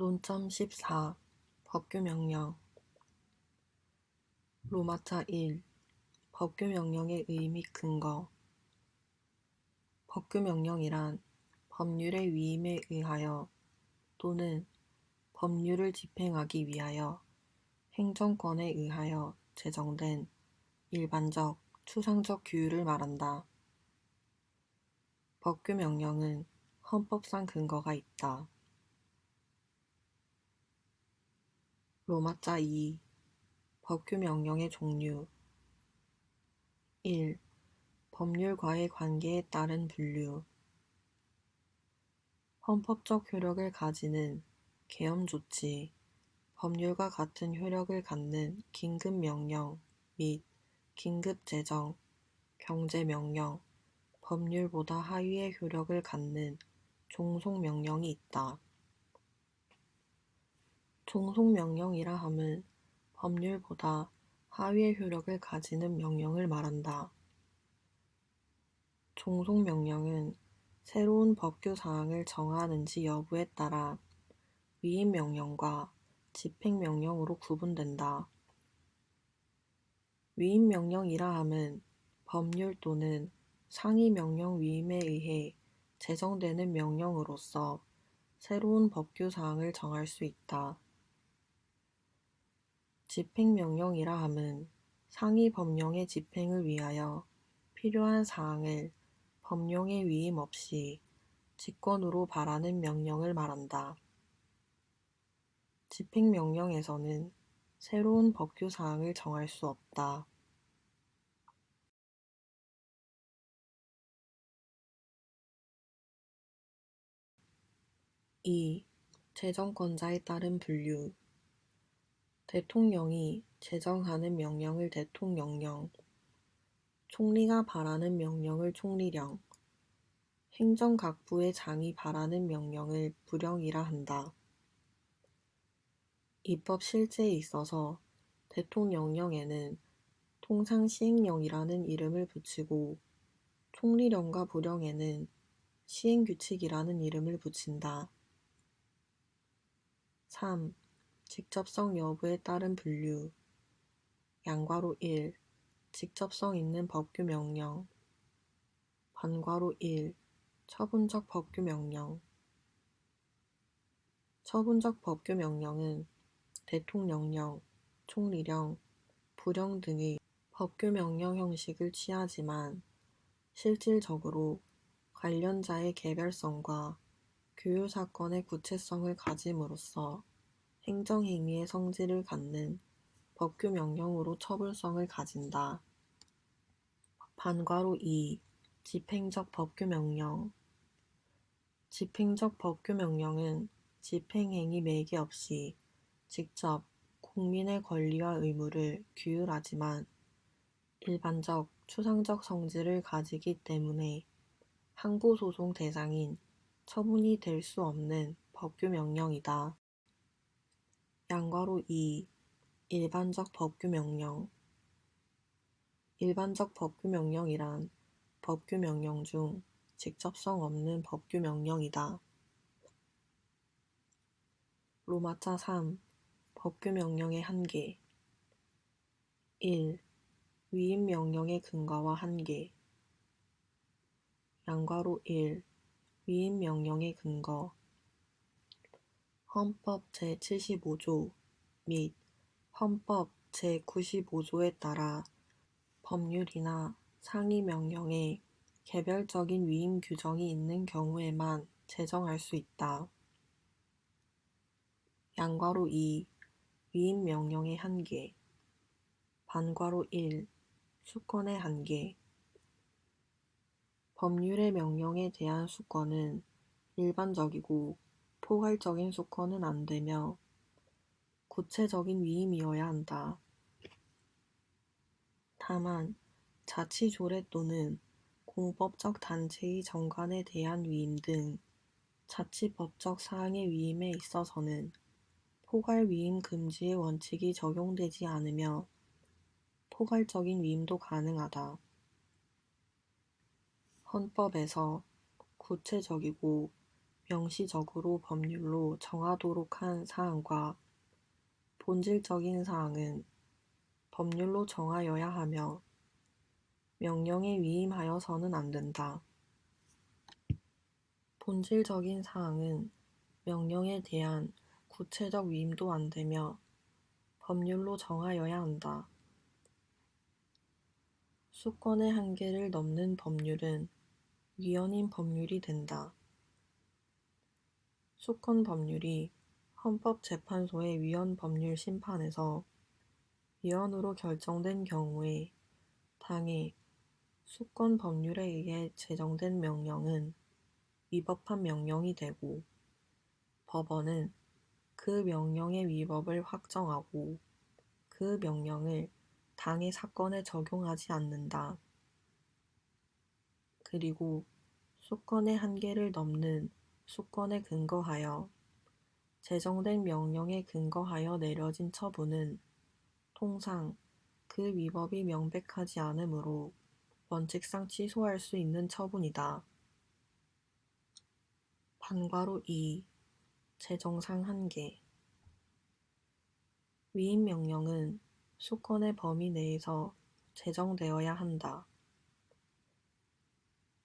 논점 14. 법규명령. 로마차 1. 법규명령의 의미 근거. 법규명령이란 법률의 위임에 의하여 또는 법률을 집행하기 위하여 행정권에 의하여 제정된 일반적, 추상적 규율을 말한다. 법규명령은 헌법상 근거가 있다. 로마자 2. 법규명령의 종류. 1. 법률과의 관계에 따른 분류. 헌법적 효력을 가지는 계엄조치, 법률과 같은 효력을 갖는 긴급명령 및 긴급제정, 경제명령, 법률보다 하위의 효력을 갖는 종속명령이 있다. 종속명령이라 함은 법률보다 하위의 효력을 가지는 명령을 말한다. 종속명령은 새로운 법규사항을 정하는지 여부에 따라 위임명령과 집행명령으로 구분된다. 위임명령이라 함은 법률 또는 상위명령 위임에 의해 제정되는 명령으로서 새로운 법규사항을 정할 수 있다. 집행명령이라 함은 상위 법령의 집행을 위하여 필요한 사항을 법령의 위임 없이 직권으로 발하는 명령을 말한다. 집행명령에서는 새로운 법규사항을 정할 수 없다. 2. 제정권자에 따른 분류. 대통령이 제정하는 명령을 대통령령, 총리가 발하는 명령을 총리령, 행정각부의 장이 발하는 명령을 부령이라 한다. 입법 실제에 있어서 대통령령에는 통상 시행령이라는 이름을 붙이고 총리령과 부령에는 시행규칙이라는 이름을 붙인다. 3. 직접성 여부에 따른 분류. 양괄호 1. 직접성 있는 법규명령. 반괄호 1. 처분적 법규명령. 처분적 법규명령은 대통령령, 총리령, 부령 등의 법규명령 형식을 취하지만 실질적으로 관련자의 개별성과 규율사건의 구체성을 가짐으로써 행정행위의 성질을 갖는 법규명령으로 처벌성을 가진다. 반괄호 2. 집행적 법규명령. 집행적 법규명령은 집행행위 매개 없이 직접 국민의 권리와 의무를 규율하지만 일반적, 추상적 성질을 가지기 때문에 항고소송 대상인 처분이 될 수 없는 법규명령이다. 양괄호 2. 일반적 법규명령. 일반적 법규명령이란 법규명령 중 직접성 없는 법규명령이다. 로마자 3. 법규명령의 한계. 1. 위임명령의 근거와 한계. 양괄호 1. 위임명령의 근거. 헌법 제75조 및 헌법 제95조에 따라 법률이나 상위명령에 개별적인 위임 규정이 있는 경우에만 제정할 수 있다. 양괄호 2. 위임명령의 한계. 반괄호 1. 수권의 한계. 법률의 명령에 대한 수권은 일반적이고 포괄적인 수권은 안 되며 구체적인 위임이어야 한다. 다만 자치조례 또는 공법적 단체의 정관에 대한 위임 등 자치법적 사항의 위임에 있어서는 포괄 위임 금지의 원칙이 적용되지 않으며 포괄적인 위임도 가능하다. 헌법에서 구체적이고 명시적으로 법률로 정하도록 한 사항과 본질적인 사항은 법률로 정하여야 하며 명령에 위임하여서는 안 된다. 본질적인 사항은 명령에 대한 구체적 위임도 안 되며 법률로 정하여야 한다. 수권의 한계를 넘는 법률은 위헌인 법률이 된다. 수권 법률이 헌법재판소의 위헌 법률 심판에서 위헌으로 결정된 경우에 당해 수권 법률에 의해 제정된 명령은 위법한 명령이 되고 법원은 그 명령의 위법을 확정하고 그 명령을 당해 사건에 적용하지 않는다. 그리고 수권의 한계를 넘는 수권에 근거하여 제정된 명령에 근거하여 내려진 처분은 통상 그 위법이 명백하지 않으므로 원칙상 취소할 수 있는 처분이다. 반괄호 2. 제정상 한계. 위임 명령은 수권의 범위 내에서 제정되어야 한다.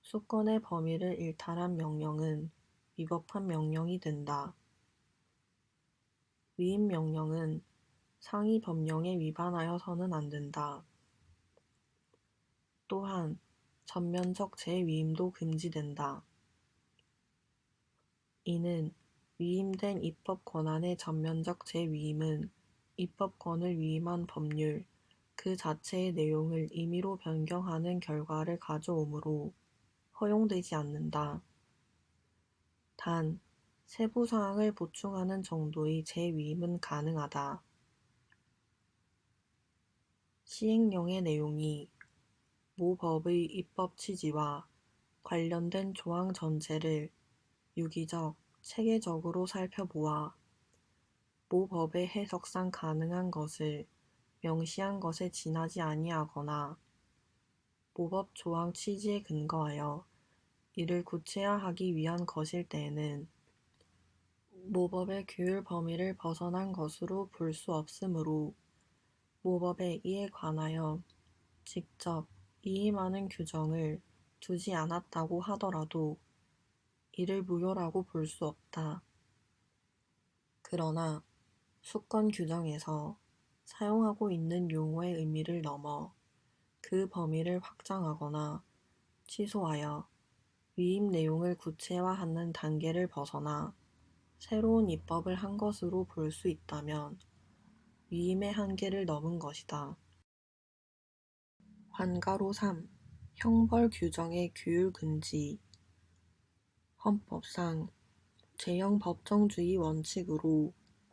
수권의 범위를 일탈한 명령은 위법한 명령이 된다. 위임 명령은 상위 법령에 위반하여서는 안 된다. 또한 전면적 재위임도 금지된다. 이는 위임된 입법 권한의 전면적 재위임은 입법권을 위임한 법률 그 자체의 내용을 임의로 변경하는 결과를 가져오므로 허용되지 않는다. 단, 세부 사항을 보충하는 정도의 재위임은 가능하다. 시행령의 내용이 모 법의 입법 취지와 관련된 조항 전체를 유기적, 체계적으로 살펴보아 모 법의 해석상 가능한 것을 명시한 것에 지나지 아니하거나 모법 조항 취지에 근거하여 이를 구체화하기 위한 것일 때에는 모법의 규율 범위를 벗어난 것으로 볼 수 없으므로 모법에 이에 관하여 직접 위임하는 규정을 두지 않았다고 하더라도 이를 무효라고 볼 수 없다. 그러나 수권 규정에서 사용하고 있는 용어의 의미를 넘어 그 범위를 확장하거나 취소하여 위임 내용을 구체화하는 단계를 벗어나 새로운 입법을 한 것으로 볼 수 있다면 위임의 한계를 넘은 것이다. 반괄호 3. 형벌 규정의 규율 금지. 헌법상 제형 법정주의 원칙으로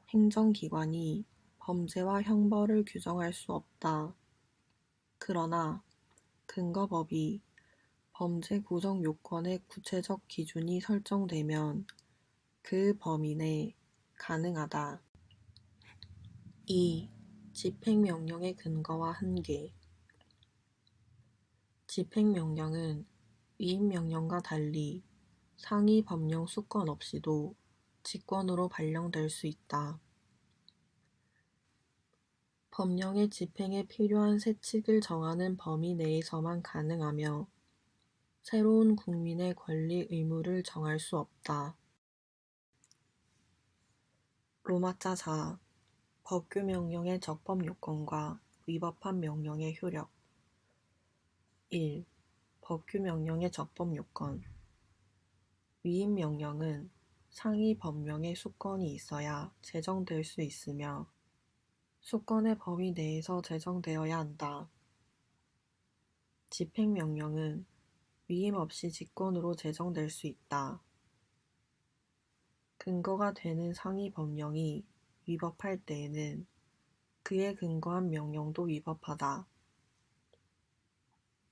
행정기관이 범죄와 형벌을 규정할 수 없다. 그러나 근거법이 범죄 구성 요건의 구체적 기준이 설정되면 그 범위 내 가능하다. 2. 집행명령의 근거와 한계. 집행명령은 위임명령과 달리 상위 법령 수권 없이도 직권으로 발령될 수 있다. 법령의 집행에 필요한 세칙을 정하는 범위 내에서만 가능하며 새로운 국민의 권리 의무를 정할 수 없다. 로마자 4. 법규명령의 적법요건과 위법한 명령의 효력. 1. 법규명령의 적법요건. 위임명령은 상위 법령의 수권이 있어야 제정될 수 있으며 수권의 범위 내에서 제정되어야 한다. 집행명령은 위임 없이 직권으로 제정될 수 있다. 근거가 되는 상위 법령이 위법할 때에는 그에 근거한 명령도 위법하다.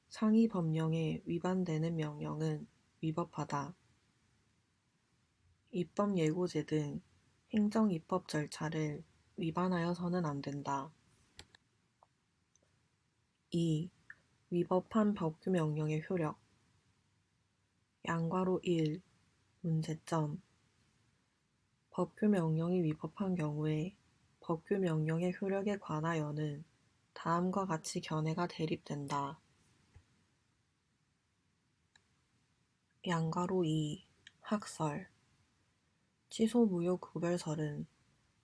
상위 법령에 위반되는 명령은 위법하다. 입법 예고제 등 행정 입법 절차를 위반하여서는 안 된다. 2. 위법한 법규명령의 효력. 양괄호 1. 문제점. 법규 명령이 위법한 경우에 법규 명령의 효력에 관하여는 다음과 같이 견해가 대립된다. 양가로 2. 학설. 취소 무효 구별설은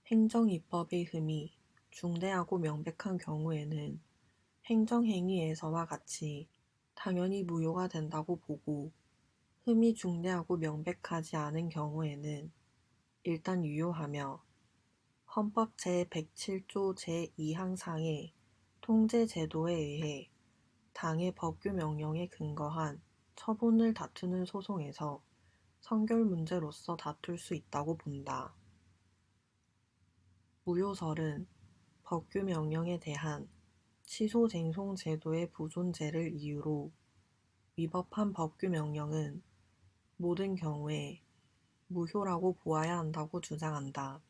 행정입법의 흠이 중대하고 명백한 경우에는 행정행위에서와 같이 당연히 무효가 된다고 보고, 흠이 중대하고 명백하지 않은 경우에는 일단 유효하며 헌법 제107조 제2항상의 통제제도에 의해 당의 법규 명령에 근거한 처분을 다투는 소송에서 선결 문제로서 다툴 수 있다고 본다. 무효설은 법규 명령에 대한 취소 쟁송 제도의 부존재를 이유로 위법한 법규 명령은 모든 경우에 무효라고 보아야 한다고 주장한다.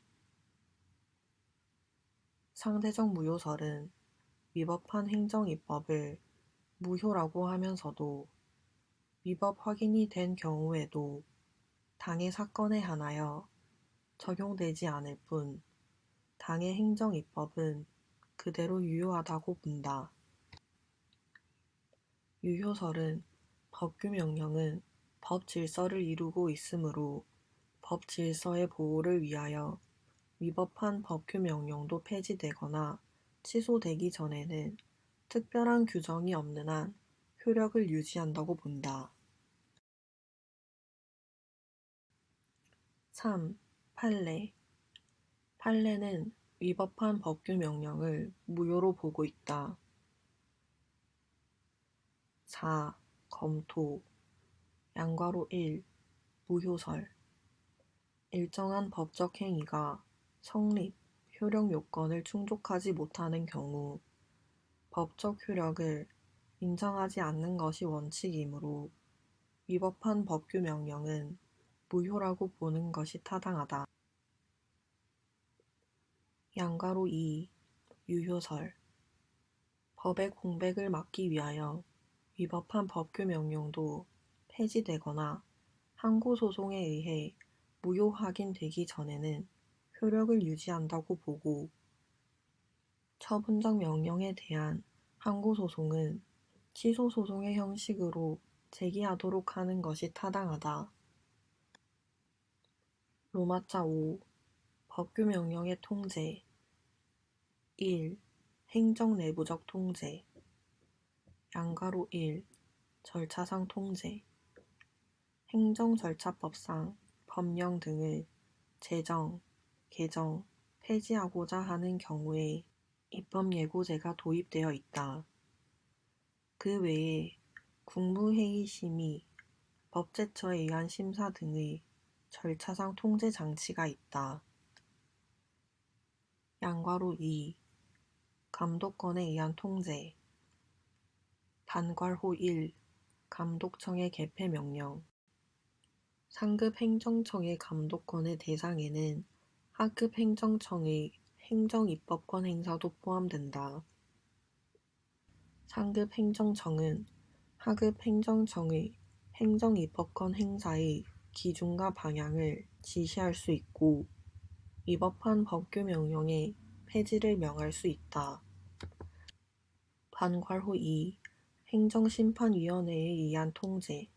상대적 무효설은 위법한 행정입법을 무효라고 하면서도 위법 확인이 된 경우에도 당의 사건에 한하여 적용되지 않을 뿐 당의 행정입법은 그대로 유효하다고 본다. 유효설은 법규 명령은 법 질서를 이루고 있으므로 법 질서의 보호를 위하여 위법한 법규 명령도 폐지되거나 취소되기 전에는 특별한 규정이 없는 한 효력을 유지한다고 본다. 3. 판례. 판례는 위법한 법규 명령을 무효로 보고 있다. 4. 검토. 양괄호 1. 무효설. 일정한 법적 행위가 성립, 효력 요건을 충족하지 못하는 경우 법적 효력을 인정하지 않는 것이 원칙이므로 위법한 법규 명령은 무효라고 보는 것이 타당하다. 양괄호 2. 유효설. 법의 공백을 막기 위하여 위법한 법규 명령도 폐지되거나 항고소송에 의해 무효 확인되기 전에는 효력을 유지한다고 보고, 처분적 명령에 대한 항고소송은 취소소송의 형식으로 제기하도록 하는 것이 타당하다. 로마자 5. 법규 명령의 통제. 1. 행정 내부적 통제. 양괄호 1. 절차상 통제. 행정절차법상 법령 등을 제정, 개정, 폐지하고자 하는 경우에 입법예고제가 도입되어 있다. 그 외에 국무회의 심의, 법제처에 의한 심사 등의 절차상 통제 장치가 있다. 양괄호 2. 감독권에 의한 통제. 단괄호 1. 감독청의 개폐 명령. 상급 행정청의 감독권의 대상에는 하급 행정청의 행정입법권 행사도 포함된다. 상급 행정청은 하급 행정청의 행정입법권 행사의 기준과 방향을 지시할 수 있고, 위법한 법규 명령의 폐지를 명할 수 있다. 반괄호 2. 행정심판위원회에 의한 통제.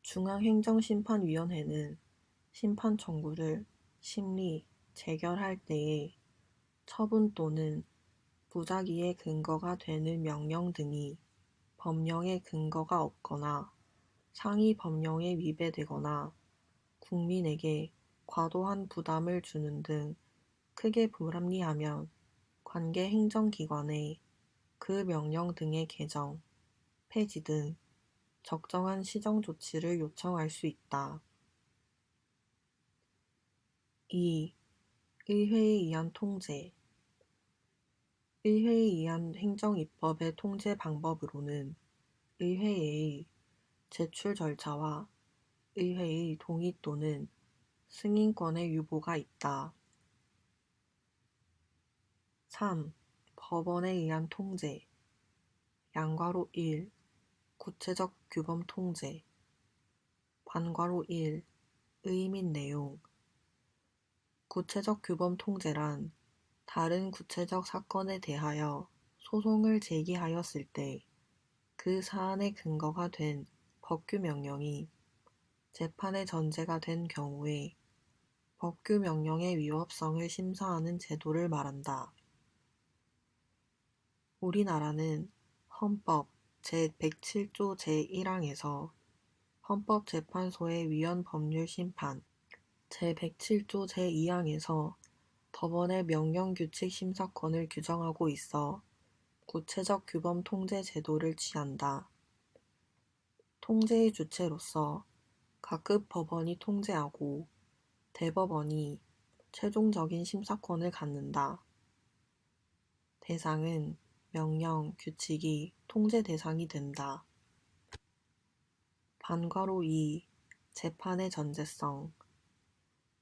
중앙행정심판위원회는 심판 청구를 심리, 재결할 때에 처분 또는 무작위의 근거가 되는 명령 등이 법령의 근거가 없거나 상위 법령에 위배되거나 국민에게 과도한 부담을 주는 등 크게 불합리하면 관계 행정기관에 그 명령 등의 개정, 폐지 등 적정한 시정 조치를 요청할 수 있다. 2. 의회에 의한 통제. 의회에 의한 행정입법의 통제 방법으로는 의회의 제출 절차와 의회의 동의 또는 승인권의 유보가 있다. 3. 법원에 의한 통제. 양괄호 1. 구체적 규범 통제. 반괄호 1. 의 및 내용. 구체적 규범 통제란 다른 구체적 사건에 대하여 소송을 제기하였을 때 그 사안의 근거가 된 법규 명령이 재판의 전제가 된 경우에 법규 명령의 위법성을 심사하는 제도를 말한다. 우리나라는 헌법 제107조 제1항에서 헌법재판소의 위헌법률심판, 제107조 제2항에서 법원의 명령규칙 심사권을 규정하고 있어 구체적 규범 통제 제도를 취한다. 통제의 주체로서 각급 법원이 통제하고 대법원이 최종적인 심사권을 갖는다. 대상은 명령, 규칙이 통제 대상이 된다. 반괄호 2. 재판의 전제성.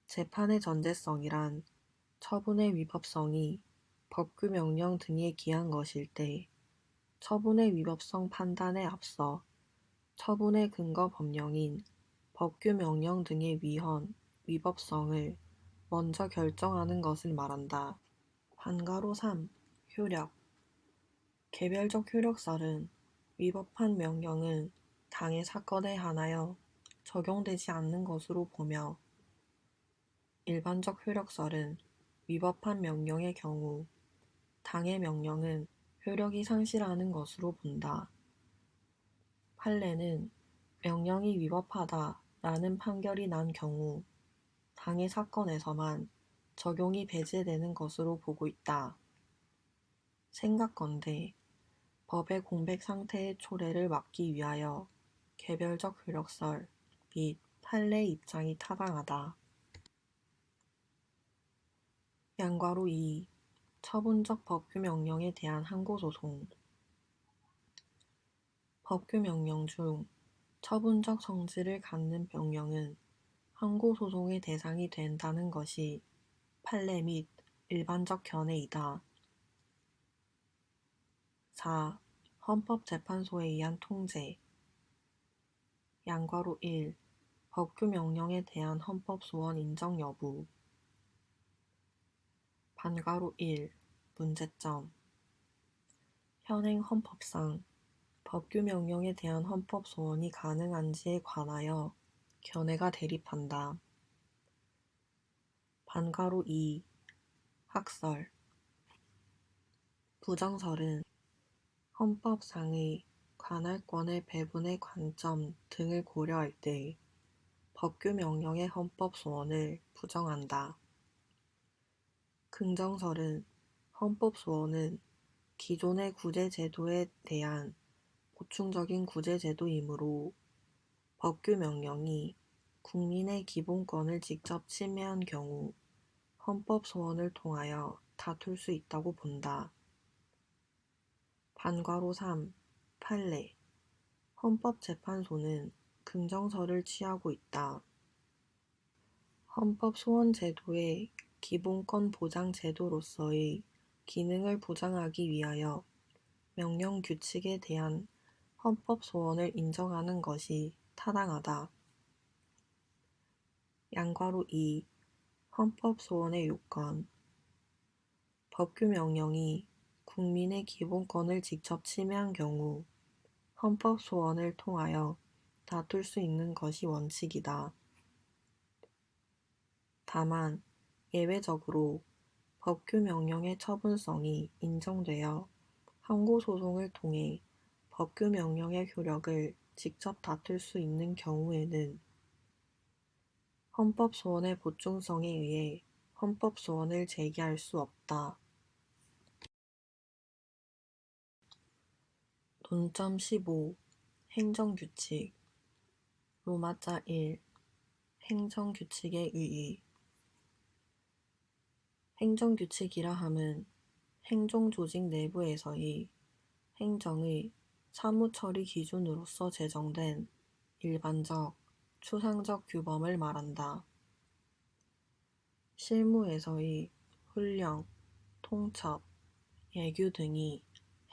재판의 전제성이란 처분의 위법성이 법규 명령 등에 기한 것일 때 처분의 위법성 판단에 앞서 처분의 근거 법령인 법규 명령 등의 위헌, 위법성을 먼저 결정하는 것을 말한다. 반괄호 3. 효력. 개별적 효력설은 위법한 명령은 당의 사건에 한하여 적용되지 않는 것으로 보며 일반적 효력설은 위법한 명령의 경우 당의 명령은 효력이 상실하는 것으로 본다. 판례는 명령이 위법하다라는 판결이 난 경우 당의 사건에서만 적용이 배제되는 것으로 보고 있다. 생각건대 법의 공백 상태의 초래를 막기 위하여 개별적 효력설 및 판례 입장이 타당하다. 양괄호 2. 처분적 법규 명령에 대한 항고소송. 법규 명령 중 처분적 성질을 갖는 명령은 항고소송의 대상이 된다는 것이 판례 및 일반적 견해이다. 4. 헌법재판소에 의한 통제. 양괄호 1. 법규 명령에 대한 헌법소원 인정 여부. 반괄호 1. 문제점. 현행 헌법상 법규 명령에 대한 헌법소원이 가능한지에 관하여 견해가 대립한다. 반괄호 2. 학설. 부정설은 헌법상의 관할권의 배분의 관점 등을 고려할 때 법규 명령의 헌법소원을 부정한다. 긍정설은 헌법소원은 기존의 구제제도에 대한 보충적인 구제제도이므로 법규 명령이 국민의 기본권을 직접 침해한 경우 헌법소원을 통하여 다툴 수 있다고 본다. 반괄호 3. 판례. 헌법재판소는 긍정설을 취하고 있다. 헌법소원제도의 기본권 보장 제도로서의 기능을 보장하기 위하여 명령규칙에 대한 헌법소원을 인정하는 것이 타당하다. 양괄호 2. 헌법소원의 요건. 법규 명령이 국민의 기본권을 직접 침해한 경우 헌법소원을 통하여 다툴 수 있는 것이 원칙이다. 다만 예외적으로 법규 명령의 처분성이 인정되어 항고소송을 통해 법규 명령의 효력을 직접 다툴 수 있는 경우에는 헌법소원의 보충성에 의해 헌법소원을 제기할 수 없다. 논점 15. 행정규칙. 로마자 1. 행정규칙의 의의. 행정규칙이라 함은 행정조직 내부에서의 행정의 사무처리 기준으로서 제정된 일반적, 추상적 규범을 말한다. 실무에서의 훈령, 통첩, 예규 등이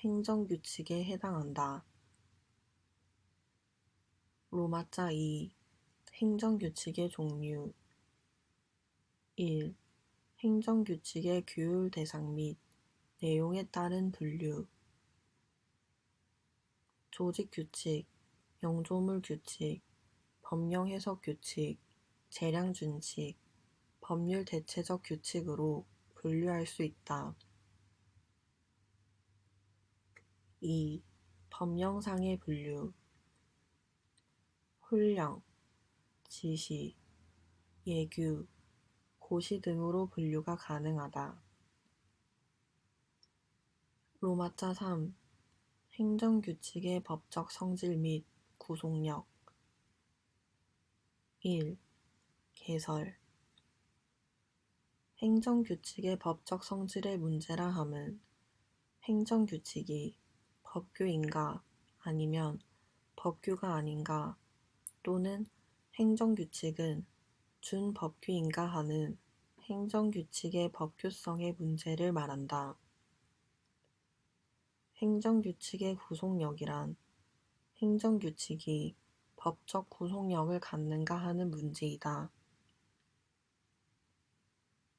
행정규칙에 해당한다. 로마자 2. 행정규칙의 종류. 1. 행정규칙의 규율 대상 및 내용에 따른 분류. 조직규칙, 영조물규칙, 법령해석규칙, 재량준칙, 법률 대체적 규칙으로 분류할 수 있다. 2. 법령상의 분류. 훈령, 지시, 예규, 고시 등으로 분류가 가능하다. 로마자 3. 행정규칙의 법적 성질 및 구속력. 1. 개설. 행정규칙의 법적 성질의 문제라 함은 행정규칙이 법규인가 아니면 법규가 아닌가 또는 행정규칙은 준법규인가 하는 행정규칙의 법규성의 문제를 말한다. 행정규칙의 구속력이란 행정규칙이 법적 구속력을 갖는가 하는 문제이다.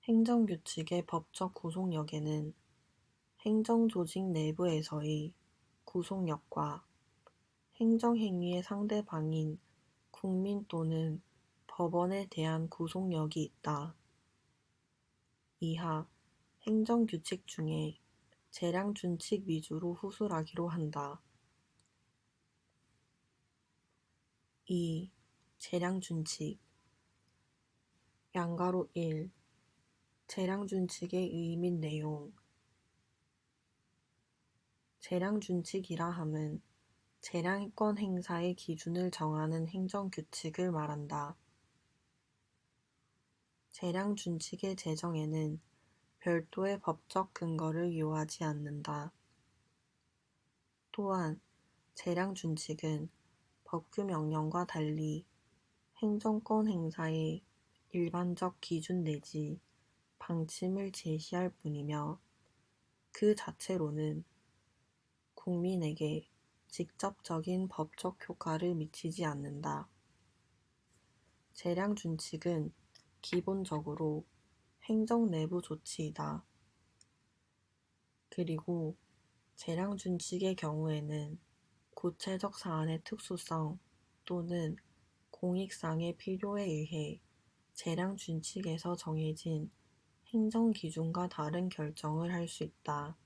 행정규칙의 법적 구속력에는 행정조직 내부에서의 구속력과 행정행위의 상대방인 국민 또는 법원에 대한 구속력이 있다. 이하 행정규칙 중에 재량준칙 위주로 후술하기로 한다. 2. 재량준칙. 양가로 1. 재량준칙의 의의 및 내용. 재량준칙이라 함은 재량권 행사의 기준을 정하는 행정규칙을 말한다. 재량준칙의 제정에는 별도의 법적 근거를 요하지 않는다. 또한 재량준칙은 법규명령과 달리 행정권 행사의 일반적 기준 내지 방침을 제시할 뿐이며 그 자체로는 국민에게 직접적인 법적 효과를 미치지 않는다. 재량준칙은 기본적으로 행정 내부 조치이다. 그리고 재량준칙의 경우에는 구체적 사안의 특수성 또는 공익상의 필요에 의해 재량준칙에서 정해진 행정기준과 다른 결정을 할 수 있다.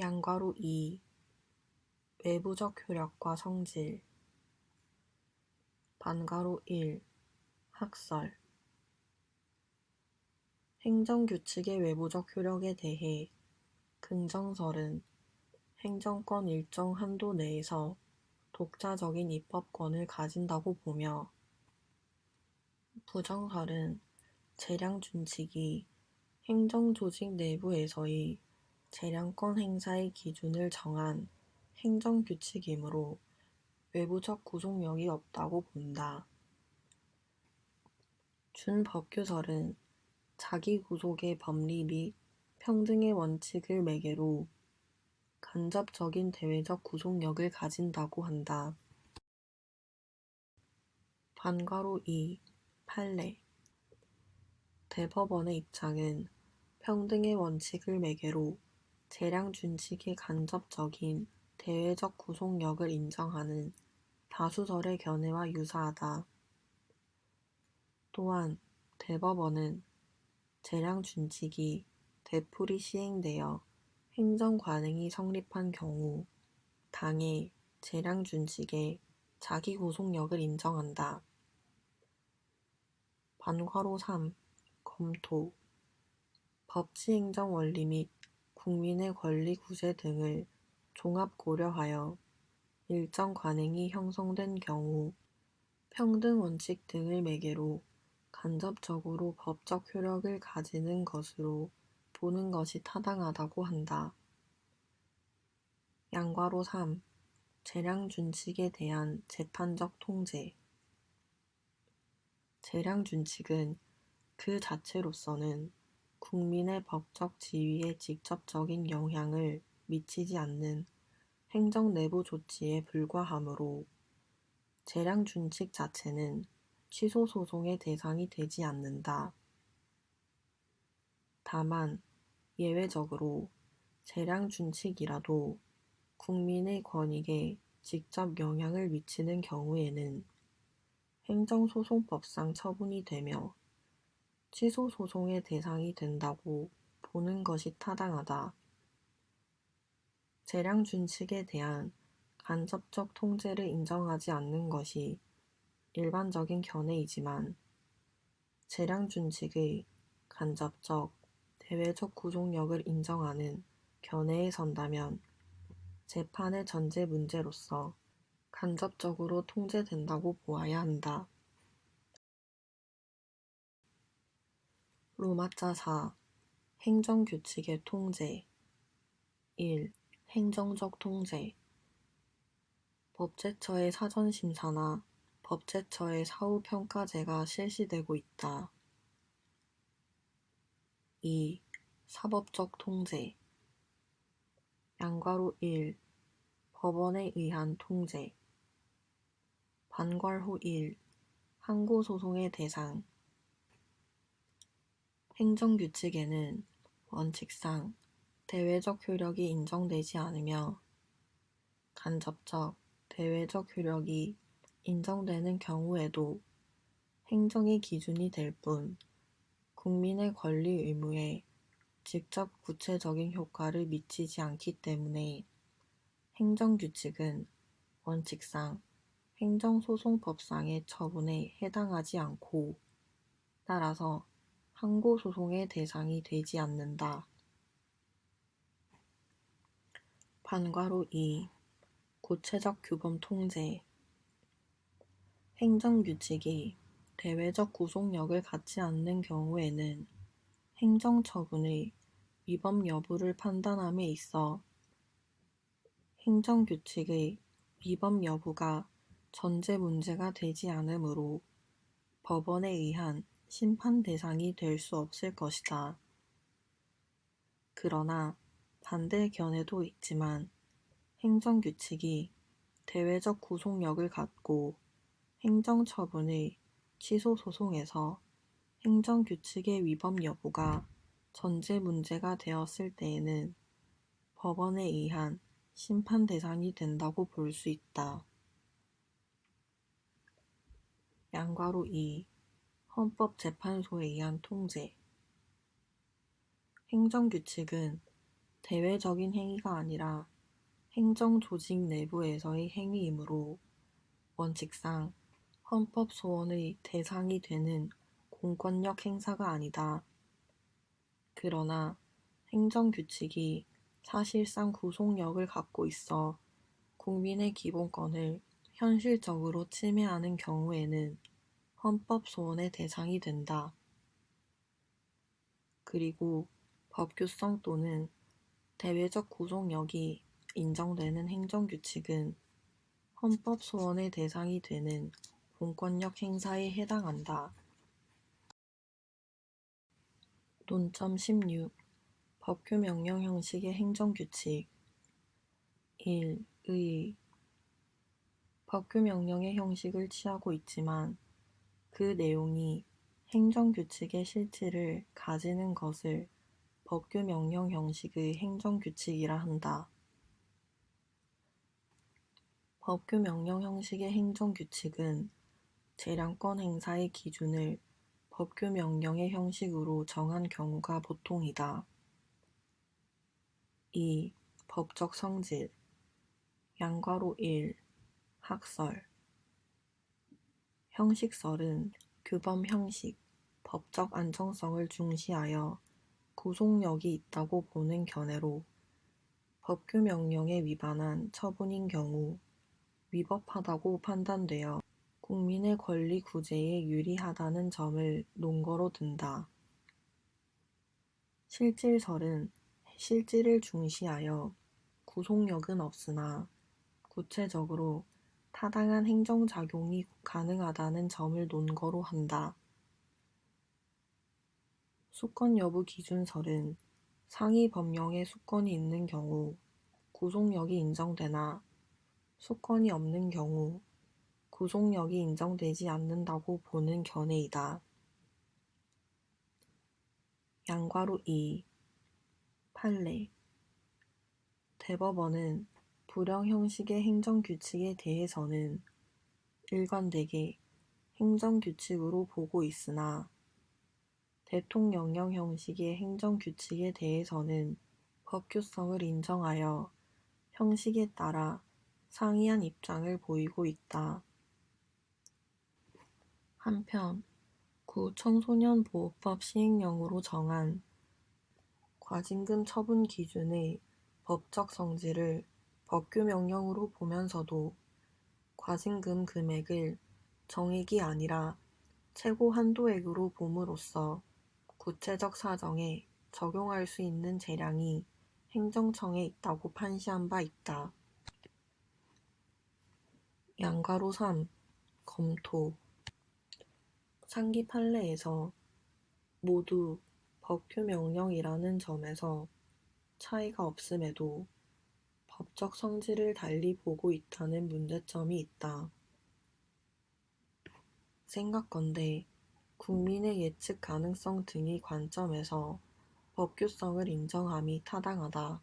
양가로 2. 외부적 효력과 성질. 반가로 1. 학설. 행정규칙의 외부적 효력에 대해 긍정설은 행정권 일정 한도 내에서 독자적인 입법권을 가진다고 보며 부정설은 재량준칙이 행정조직 내부에서의 재량권 행사의 기준을 정한 행정규칙이므로 외부적 구속력이 없다고 본다. 준법규설은 자기 구속의 법리 및 평등의 원칙을 매개로 간접적인 대외적 구속력을 가진다고 한다. 반가로 2. 판례. 대법원의 입장은 평등의 원칙을 매개로 재량준칙의 간접적인 대외적 구속력을 인정하는 다수설의 견해와 유사하다. 또한 대법원은 재량준칙이 되풀이 시행되어 행정관행이 성립한 경우 당해 재량준칙의 자기 구속력을 인정한다. 반괄호 3. 검토. 법치행정 원리 및 국민의 권리 구제 등을 종합 고려하여 일정 관행이 형성된 경우 평등 원칙 등을 매개로 간접적으로 법적 효력을 가지는 것으로 보는 것이 타당하다고 한다. 양괄호 3. 재량준칙에 대한 재판적 통제. 재량준칙은 그 자체로서는 국민의 법적 지위에 직접적인 영향을 미치지 않는 행정 내부 조치에 불과하므로 재량 준칙 자체는 취소 소송의 대상이 되지 않는다. 다만 예외적으로 재량 준칙이라도 국민의 권익에 직접 영향을 미치는 경우에는 행정소송법상 처분이 되며 취소 소송의 대상이 된다고 보는 것이 타당하다. 재량 준칙에 대한 간접적 통제를 인정하지 않는 것이 일반적인 견해이지만 재량 준칙의 간접적, 대외적 구속력을 인정하는 견해에 선다면 재판의 전제 문제로서 간접적으로 통제된다고 보아야 한다. 로마자 4. 행정규칙의 통제 1. 행정적 통제 법제처의 사전심사나 법제처의 사후평가제가 실시되고 있다. 2. 사법적 통제 양괄호 1. 법원에 의한 통제 반괄호 1. 항고소송의 대상 행정규칙에는 원칙상 대외적 효력이 인정되지 않으며 간접적, 대외적 효력이 인정되는 경우에도 행정의 기준이 될 뿐 국민의 권리 의무에 직접 구체적인 효과를 미치지 않기 때문에 행정규칙은 원칙상 행정소송법상의 처분에 해당하지 않고 따라서 항고소송의 대상이 되지 않는다. 반괄호 2. 구체적 규범 통제 행정규칙이 대외적 구속력을 갖지 않는 경우에는 행정처분의 위법 여부를 판단함에 있어 행정규칙의 위법 여부가 전제 문제가 되지 않으므로 법원에 의한 심판 대상이 될 수 없을 것이다. 그러나 반대 견해도 있지만 행정규칙이 대외적 구속력을 갖고 행정처분의 취소소송에서 행정규칙의 위법 여부가 전제 문제가 되었을 때에는 법원에 의한 심판 대상이 된다고 볼 수 있다. 양괄호 2. 헌법재판소에 의한 통제 행정규칙은 대외적인 행위가 아니라 행정조직 내부에서의 행위이므로 원칙상 헌법소원의 대상이 되는 공권력 행사가 아니다. 그러나 행정규칙이 사실상 구속력을 갖고 있어 국민의 기본권을 현실적으로 침해하는 경우에는 헌법소원의 대상이 된다. 그리고 법규성 또는 대외적 구속력이 인정되는 행정규칙은 헌법소원의 대상이 되는 공권력 행사에 해당한다. 논점 16. 법규명령 형식의 행정규칙 1. 의 법규명령의 형식을 취하고 있지만 그 내용이 행정규칙의 실질을 가지는 것을 법규명령 형식의 행정규칙이라 한다. 법규명령 형식의 행정규칙은 재량권 행사의 기준을 법규명령의 형식으로 정한 경우가 보통이다. 2. 법적 성질 양괄호 1. 학설 형식설은 규범 형식, 법적 안정성을 중시하여 구속력이 있다고 보는 견해로 법규명령에 위반한 처분인 경우 위법하다고 판단되어 국민의 권리 구제에 유리하다는 점을 논거로 든다. 실질설은 실질을 중시하여 구속력은 없으나 구체적으로 타당한 행정작용이 가능하다는 점을 논거로 한다. 수권 여부 기준설은 상위 법령에 수권이 있는 경우 구속력이 인정되나 수권이 없는 경우 구속력이 인정되지 않는다고 보는 견해이다. 양과로 2. 판례. 대법원은 불형 형식의 행정규칙에 대해서는 일관되게 행정규칙으로 보고 있으나 대통령령 형식의 행정규칙에 대해서는 법규성을 인정하여 형식에 따라 상이한 입장을 보이고 있다. 한편 구 청소년보호법 시행령으로 정한 과징금 처분 기준의 법적 성질을 법규명령으로 보면서도 과징금 금액을 정액이 아니라 최고 한도액으로 봄으로써 구체적 사정에 적용할 수 있는 재량이 행정청에 있다고 판시한 바 있다. 양가로 3. 검토. 상기 판례에서 모두 법규명령이라는 점에서 차이가 없음에도 법적 성질을 달리 보고 있다는 문제점이 있다. 생각건대 국민의 예측 가능성 등의 관점에서 법규성을 인정함이 타당하다.